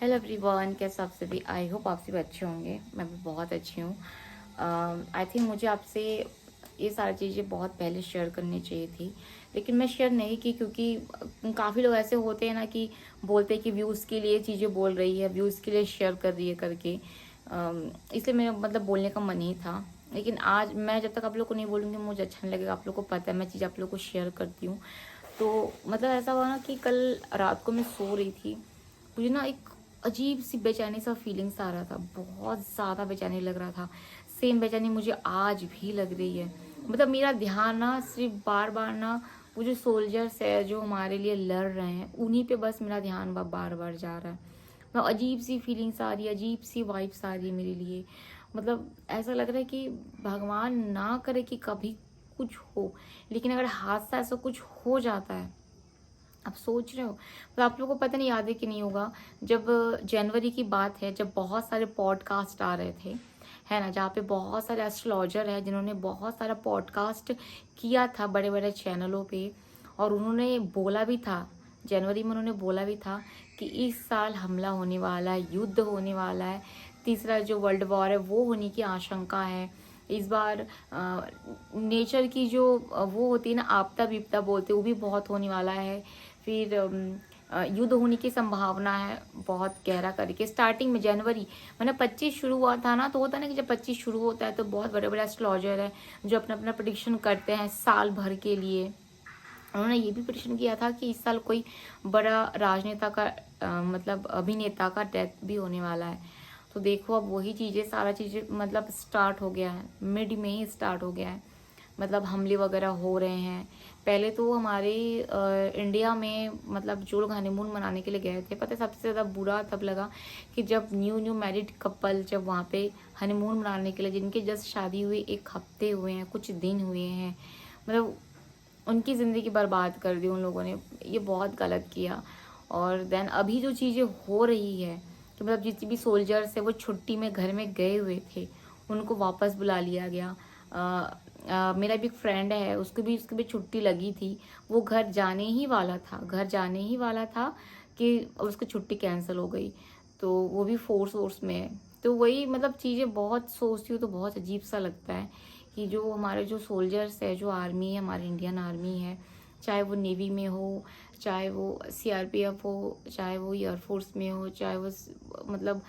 Hello everyone, कैसे आप सभी। आई होप आप सभी अच्छे होंगे। मैं भी बहुत अच्छी हूँ। आई थिंक मुझे आपसे ये सारी चीज़ें बहुत पहले शेयर करनी चाहिए थी, लेकिन मैं शेयर नहीं की क्योंकि काफ़ी लोग ऐसे होते हैं ना कि बोलते हैं कि व्यूज़ के लिए चीज़ें बोल रही है, व्यूज़ के लिए शेयर कर रही है करके। इसलिए मेरा मतलब बोलने का मन ही था। लेकिन आज मैं जब तक आप लोग को नहीं बोलूँगी मुझे अच्छा नहीं लगेगा। आप लोग को पता है मैं चीज़ आप लोग को शेयर करती हूँ। तो मतलब ऐसा हुआ ना कि कल रात को मैं सो रही थी, मुझे ना एक अजीब सी बेचैनी सा फीलिंग्स आ रहा था। बहुत ज़्यादा बेचैनी लग रहा था। सेम बेचैनी मुझे आज भी लग रही है। मतलब मेरा ध्यान ना सिर्फ बार बार ना वो जो सोल्जर्स है जो हमारे लिए लड़ रहे हैं उन्हीं पे बस मेरा ध्यान बार बार जा रहा है। मतलब अजीब सी फीलिंग्स आ रही है, अजीब सी वाइब्स आ रही है मेरे लिए। मतलब ऐसा लग रहा है कि भगवान ना करे कि कभी कुछ हो, लेकिन अगर हादसा ऐसा कुछ हो जाता है, आप सोच रहे हो तो आप लोगों को पता नहीं याद है कि नहीं होगा। जब जनवरी की बात है, जब बहुत सारे पॉडकास्ट आ रहे थे, है ना, जहाँ पे बहुत सारे एस्ट्रोलॉजर है जिन्होंने बहुत सारा पॉडकास्ट किया था बड़े बड़े चैनलों पे। और उन्होंने बोला भी था, जनवरी में उन्होंने बोला भी था कि इस साल हमला होने वाला है, युद्ध होने वाला है, तीसरा जो वर्ल्ड वॉर है वो होने की आशंका है। इस बार नेचर की जो वो होती है ना, आपदा विपदा बोलते, वो भी बहुत होने वाला है। फिर युद्ध होने की संभावना है बहुत गहरा करके। स्टार्टिंग में जनवरी मतलब 25 शुरू हुआ था ना, तो होता है ना कि जब 25 शुरू होता है तो बहुत बड़े बड़े एस्ट्रोलॉजर है जो अपना अपना प्रिडिक्शन करते हैं साल भर के लिए। उन्होंने ये भी प्रिडिक्शन किया था कि इस साल कोई बड़ा राजनेता का मतलब अभिनेता का डेथ भी होने वाला है। तो देखो अब वही चीज़ें, सारा चीज़ें मतलब स्टार्ट हो गया है, मिड में ही स्टार्ट हो गया है। मतलब हमले वगैरह हो रहे हैं। पहले तो हमारे इंडिया में मतलब जो लोग हनीमून मनाने के लिए गए थे, पता है सबसे ज़्यादा बुरा तब लगा कि जब न्यू न्यू मैरिड कपल जब वहाँ पे हनीमून मनाने के लिए, जिनके जस्ट शादी हुई 1 हफ्ते हुए हैं, कुछ दिन हुए हैं, मतलब उनकी ज़िंदगी बर्बाद कर दी उन लोगों ने। ये बहुत गलत किया। और देन अभी जो चीज़ें हो रही है कि मतलब जितने भी सोल्जर्स है वो छुट्टी में घर में गए हुए थे, उनको वापस बुला लिया गया। मेरा भी एक फ्रेंड है, उसकी भी छुट्टी लगी थी। वो घर जाने ही वाला था, घर जाने ही वाला था कि उसकी छुट्टी कैंसिल हो गई। तो वो भी फोर्स वोर्स में है। तो वही मतलब चीज़ें बहुत सोचती हूँ तो बहुत अजीब सा लगता है कि जो हमारे जो सोल्जर्स है, जो आर्मी है, हमारी इंडियन आर्मी है, चाहे वो नेवी में हो, चाहे वो सीआरपीएफ हो, चाहे वो एयरफोर्स में हो, चाहे वो मतलब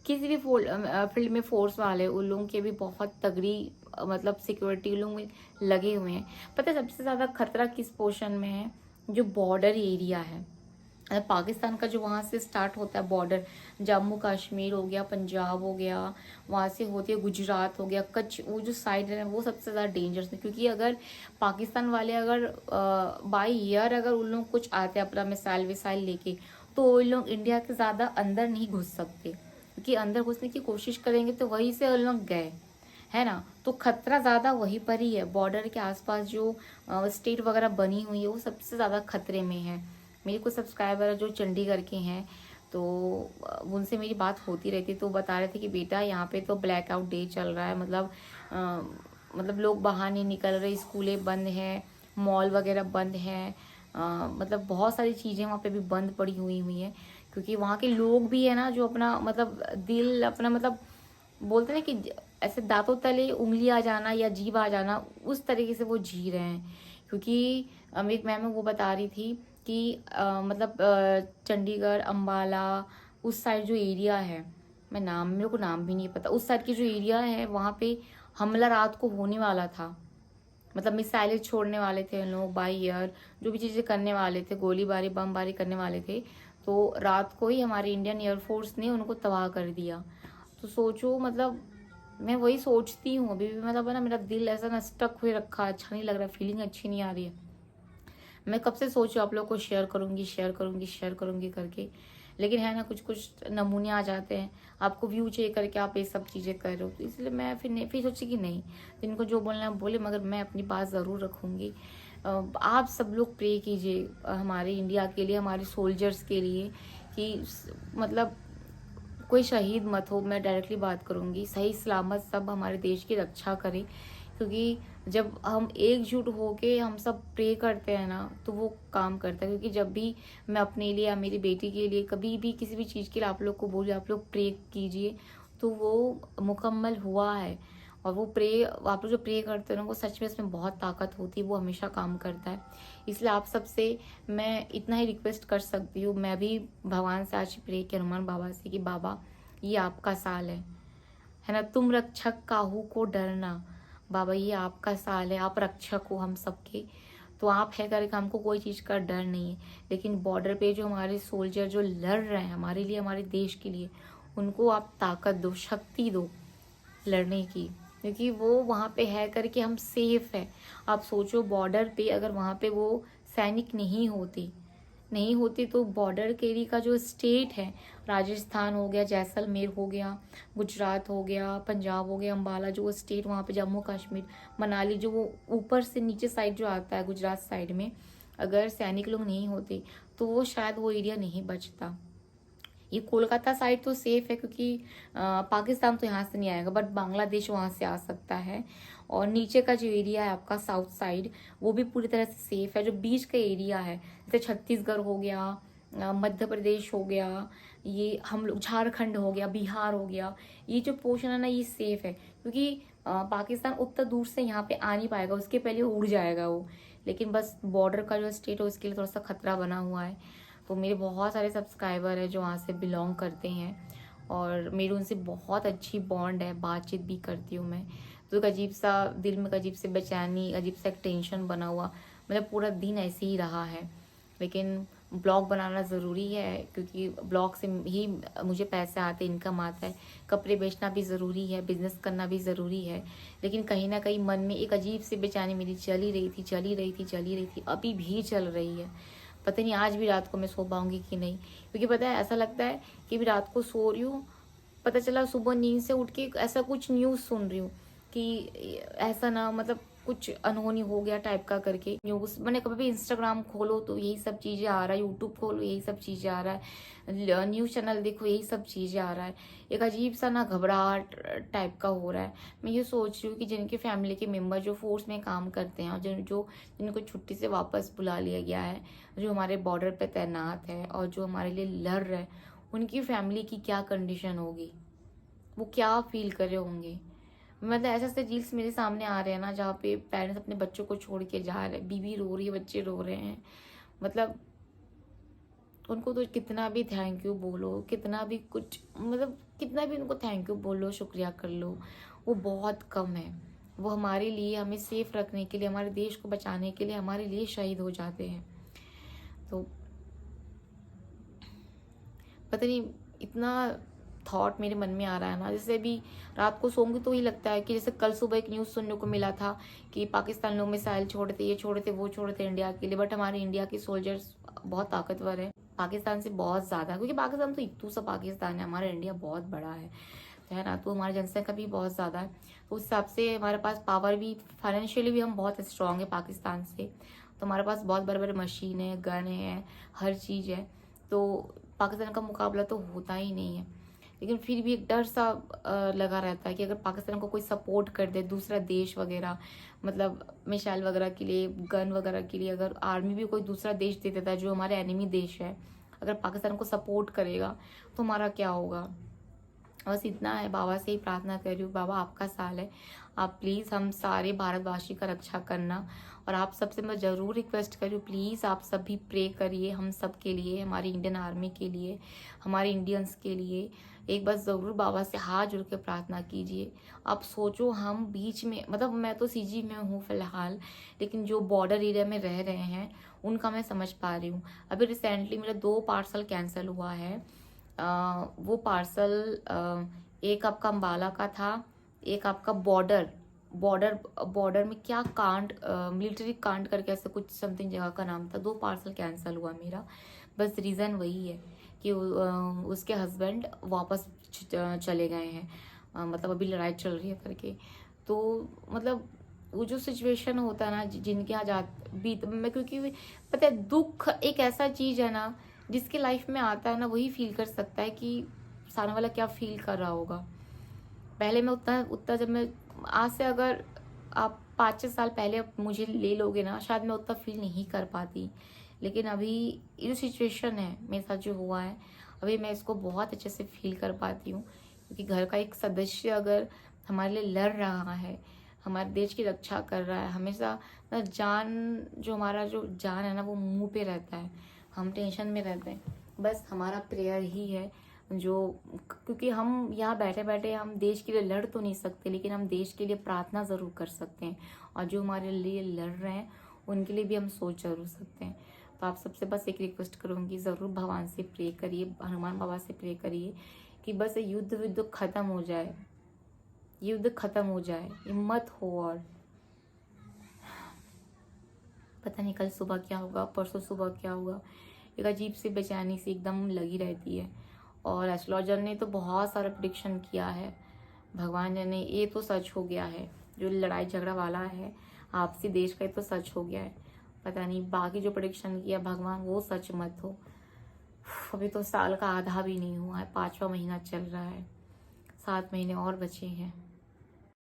किसी भी फील्ड में फोर्स वाले, उन लोगों के भी बहुत तगड़ी मतलब सिक्योरिटी लोग में लगे हुए हैं। पता है सबसे ज़्यादा खतरा किस पोर्शन में है? जो बॉर्डर एरिया है, पाकिस्तान का जो वहाँ से स्टार्ट होता है बॉर्डर, जम्मू कश्मीर हो गया, पंजाब हो गया, वहाँ से होते हुए गुजरात हो गया, कच्छ, वो जो साइड है वो सबसे ज़्यादा डेंजरस है। क्योंकि अगर पाकिस्तान वाले अगर बाई एयर अगर उन लोग कुछ आते हैं अपना मिसाइल विसाइल लेके, तो वो लोग इंडिया के ज़्यादा अंदर नहीं घुस सकते, क्योंकि अंदर घुसने की कोशिश करेंगे तो वहीं से उन लोग गए, है ना। तो खतरा ज़्यादा वहीं पर ही है। बॉर्डर के आसपास जो स्टेट वगैरह बनी हुई है वो सबसे ज़्यादा खतरे में है। मेरे कुछ सब्सक्राइबर जो चंडीगढ़ के हैं, तो उनसे मेरी बात होती रहती, तो बता रहे थे कि बेटा यहाँ पे तो ब्लैकआउट डे चल रहा है। मतलब लोग बाहर नहीं निकल रहे, स्कूलें बंद हैं, मॉल वगैरह बंद हैं, मतलब बहुत सारी चीज़ें वहाँ पे भी बंद पड़ी हुई हैं। क्योंकि वहाँ के लोग भी है ना जो अपना मतलब दिल अपना मतलब बोलते हैं ना कि ऐसे दांतों तले उंगली आ जाना या जीभ आ जाना, उस तरीके से वो जी रहे हैं। क्योंकि एक मैम वो बता रही थी कि मतलब चंडीगढ़ अम्बाला उस साइड जो एरिया है, मेरे को नाम भी नहीं पता, उस साइड की जो एरिया है वहाँ पे हमला रात को होने वाला था। मतलब मिसाइलें छोड़ने वाले थे उन लोग बाई एयर, जो भी चीज़ें करने वाले थे, गोलीबारी बमबारी करने वाले थे। तो रात को ही हमारे इंडियन एयरफोर्स ने उनको तबाह कर दिया। तो सोचो मतलब मैं वही सोचती हूँ अभी भी, मतलब है ना मेरा दिल ऐसा ना स्टक हुए रखा, अच्छा नहीं लग रहा, फीलिंग अच्छी नहीं आ रही है। मैं कब से सोचू आप लोग को शेयर करूंगी शेयर करूंगी शेयर करूंगी करके, लेकिन है ना कुछ कुछ नमूने आ जाते हैं। आपको व्यू चाहिए करके आप ये सब चीज़ें कर रहे हो, तो इसलिए मैं फिर सोची कि नहीं, जिनको जो बोलना है बोले, मगर मैं अपनी बात ज़रूर रखूंगी। आप सब लोग प्रे कीजिए हमारे इंडिया के लिए, हमारे सोल्जर्स के लिए, कि मतलब कोई शहीद मत हो। मैं डायरेक्टली बात करूंगी, सही सलामत सब हमारे देश की रक्षा करें। क्योंकि जब हम एकजुट होके हम सब प्रे करते हैं ना, तो वो काम करता है। क्योंकि जब भी मैं अपने लिए या मेरी बेटी के लिए कभी भी किसी भी चीज़ के लिए आप लोग को बोली आप लोग प्रे कीजिए, तो वो मुकम्मल हुआ है। और वो प्रे आप लोग जो प्रे करते हो ना, वो सच में इसमें बहुत ताकत होती है, वो हमेशा काम करता है। इसलिए आप सबसे मैं इतना ही रिक्वेस्ट कर सकती हूँ, मैं भी भगवान से आज प्रे किया, हनुमान बाबा से, कि बाबा ये आपका साल है ना, तुम रक्षक काहू को डरना। बाबा ये आपका साल है, आप रक्षक हो हम सबके, तो आप है करके हमको कोई चीज़ का डर नहीं है। लेकिन बॉर्डर पे जो हमारे सोल्जर जो लड़ रहे हैं हमारे लिए, हमारे देश के लिए, उनको आप ताकत दो, शक्ति दो लड़ने की, क्योंकि वो वहाँ पे है करके हम सेफ है। आप सोचो बॉर्डर पे अगर वहाँ पे वो सैनिक नहीं होती तो बॉर्डर के एरिया का जो स्टेट है, राजस्थान हो गया, जैसलमेर हो गया, गुजरात हो गया, पंजाब हो गया, अम्बाला जो वो स्टेट वहाँ पे, जम्मू कश्मीर, मनाली जो वो ऊपर से नीचे साइड जो आता है गुजरात साइड में, अगर सैनिक लोग नहीं होते तो वो शायद वो एरिया नहीं बचता। ये कोलकाता साइड तो सेफ है क्योंकि पाकिस्तान तो यहाँ से नहीं आएगा, बट बांग्लादेश वहाँ से आ सकता है। और नीचे का जो एरिया है आपका साउथ साइड, वो भी पूरी तरह से सेफ है। जो बीच का एरिया है जैसे छत्तीसगढ़ हो गया, मध्य प्रदेश हो गया, ये हम लोग झारखंड हो गया, बिहार हो गया, ये जो पोर्शन है ना ये सेफ है। क्योंकि पाकिस्तान उतना दूर से यहाँ पे आ नहीं पाएगा, उसके पहले उड़ जाएगा वो। लेकिन बस बॉर्डर का जो स्टेट है उसके लिए थोड़ा सा खतरा बना हुआ है। तो मेरे बहुत सारे सब्सक्राइबर हैं जो वहाँ से बिलोंग करते हैं, और मेरी उनसे बहुत अच्छी बॉन्ड है, बातचीत भी करती हूँ मैं। तो एक अजीब सा दिल में, अजीब से बेचैनी, अजीब सा एक टेंशन बना हुआ, मतलब पूरा दिन ऐसे ही रहा है। लेकिन ब्लॉग बनाना ज़रूरी है क्योंकि ब्लॉग से ही मुझे पैसे आते, इनकम आता है। कपड़े बेचना भी ज़रूरी है, बिजनेस करना भी ज़रूरी है। लेकिन कहीं ना कहीं मन में एक अजीब सी बेचैनी मेरी चली रही थी, अभी भी चल रही है। पता नहीं आज भी रात को मैं सो पाऊंगी कि नहीं, क्योंकि पता है ऐसा लगता है कि भी रात को सो रही हूँ, पता चला सुबह नींद से उठ के ऐसा कुछ न्यूज़ सुन रही हूँ कि ऐसा ना, मतलब कुछ अनहोनी हो गया टाइप का करके न्यूज़। मैंने कभी भी इंस्टाग्राम खोलो तो यही सब चीज़ें आ रहा है, यूट्यूब खोलो यही सब चीज़ें आ रहा है, न्यूज़ चैनल देखो यही सब चीज़ें आ रहा है। एक अजीब सा ना घबराहट टाइप का हो रहा है। मैं ये सोच रही हूँ कि जिनके फैमिली के मेम्बर जो फोर्स में काम करते हैं और जिनको छुट्टी से वापस बुला लिया गया है, जो हमारे बॉर्डर पे तैनात है और जो हमारे लिए लड़ रहे हैं, उनकी फैमिली की क्या कंडीशन होगी, वो क्या फील कर रहे होंगे। मतलब ऐसे ऐसे रील्स मेरे सामने आ रहे हैं ना जहाँ पे पेरेंट्स अपने बच्चों को छोड़ के जा रहे हैं, बीवी रो रही है, बच्चे रो रहे हैं। मतलब उनको तो कितना भी थैंक यू बोलो, कितना भी कुछ, मतलब कितना भी उनको थैंक यू बोलो, शुक्रिया कर लो, वो बहुत कम है। वो हमारे लिए, हमें सेफ रखने के लिए, हमारे देश को बचाने के लिए हमारे लिए शहीद हो जाते हैं। तो पता नहीं इतना थॉट मेरे मन में आ रहा है ना, जैसे अभी रात को सोऊंगी तो ही लगता है कि जैसे कल सुबह एक न्यूज़ सुनने को मिला था कि पाकिस्तान लोग मिसाइल छोड़े थे, ये छोड़े थे, वो छोड़े थे इंडिया के लिए, बट हमारे इंडिया के सोल्जर्स बहुत ताकतवर है पाकिस्तान से बहुत ज़्यादा, क्योंकि पाकिस्तान तो इतू सा पाकिस्तान है, हमारा इंडिया बहुत बड़ा है ना। तो हमारी जनसंख्या भी बहुत ज़्यादा है, तो उस हिसाब से हमारे पास पावर भी, फाइनेंशियली भी हम बहुत स्ट्रांग है पाकिस्तान से। तो हमारे पास बहुत बड़े बड़े मशीन है, गन है, हर चीज़ है। तो पाकिस्तान का मुकाबला तो होता ही नहीं है। लेकिन फिर भी एक डर सा लगा रहता है कि अगर पाकिस्तान को कोई सपोर्ट कर दे, दूसरा देश वगैरह, मतलब मिसाइल वगैरह के लिए, गन वगैरह के लिए, अगर आर्मी भी कोई दूसरा देश दे देता है जो हमारे एनिमी देश है, अगर पाकिस्तान को सपोर्ट करेगा तो हमारा क्या होगा। बस इतना है, बाबा से ही प्रार्थना कर रही हूँ, बाबा आपका साल है, आप प्लीज़ हम सारे भारतवासी का रक्षा करना। और आप सबसे मैं ज़रूर रिक्वेस्ट कर रही हूँ, प्लीज़ आप सब भी प्रे करिए हम सब के लिए, हमारी इंडियन आर्मी के लिए, हमारे इंडियंस के लिए। एक बार ज़रूर बाबा से हाथ जोड़ के प्रार्थना कीजिए। आप सोचो हम बीच में, मतलब मैं तो सीजी में हूँ फिलहाल, लेकिन जो बॉर्डर एरिया में रह रहे हैं उनका मैं समझ पा रही हूँ। अभी रिसेंटली मेरा 2 पार्सल कैंसिल हुआ है। वो पार्सल एक आपका अम्बाला का था, एक आपका बॉर्डर बॉर्डर बॉर्डर में क्या कांड, मिलिट्री कांड करके ऐसे कुछ समथिंग जगह का नाम था। 2 पार्सल कैंसिल हुआ मेरा। बस रीज़न वही है कि उसके हस्बैंड वापस चले गए हैं, मतलब अभी लड़ाई चल रही है करके। तो मतलब वो जो सिचुएशन होता है ना जिनके यहाँ जा बीत मैं, क्योंकि पता है दुख एक ऐसा चीज़ है ना जिसके लाइफ में आता है ना वही फील कर सकता है कि सामने वाला क्या फील कर रहा होगा। पहले मैं उतना उतना जब मैं आज से अगर आप 5-6 साल पहले मुझे ले लोगे ना, शायद मैं उतना फील नहीं कर पाती। लेकिन अभी ये जो सिचुएशन है मेरे साथ जो हुआ है, अभी मैं इसको बहुत अच्छे से फील कर पाती हूँ। क्योंकि घर का एक सदस्य अगर हमारे लिए लड़ रहा है, हमारे देश की रक्षा कर रहा है, हमेशा ना जान, जो हमारा जो जान है ना वो मुंह पे रहता है, हम टेंशन में रहते हैं। बस हमारा प्रेयर ही है जो, क्योंकि हम यहाँ बैठे बैठे हम देश के लिए लड़ तो नहीं सकते, लेकिन हम देश के लिए प्रार्थना ज़रूर कर सकते हैं। और जो हमारे लिए लड़ रहे हैं उनके लिए भी हम सोच जरूर सकते हैं। तो आप सबसे बस एक रिक्वेस्ट करूँगी, ज़रूर भगवान से प्रे करिए, हनुमान बाबा से प्रे करिए कि बस ये युद्ध खत्म हो जाए, युद्ध खत्म हो जाए, ये मत हो। और पता नहीं कल सुबह क्या होगा, परसों सुबह क्या होगा, एक अजीब सी बेचैनी सी एकदम लगी रहती है। और एस्ट्रोलॉजर ने तो बहुत सारा प्रिडिक्शन किया है, भगवान जाने ये तो सच हो गया है, जो लड़ाई झगड़ा वाला है आपसी देश का, ये तो सच हो गया है। पता नहीं बाकी जो प्रिडिक्शन किया भगवान वो सच मत हो। अभी तो साल का आधा भी नहीं हुआ है, 5वां महीना चल रहा है, 7 महीने और बचे हैं।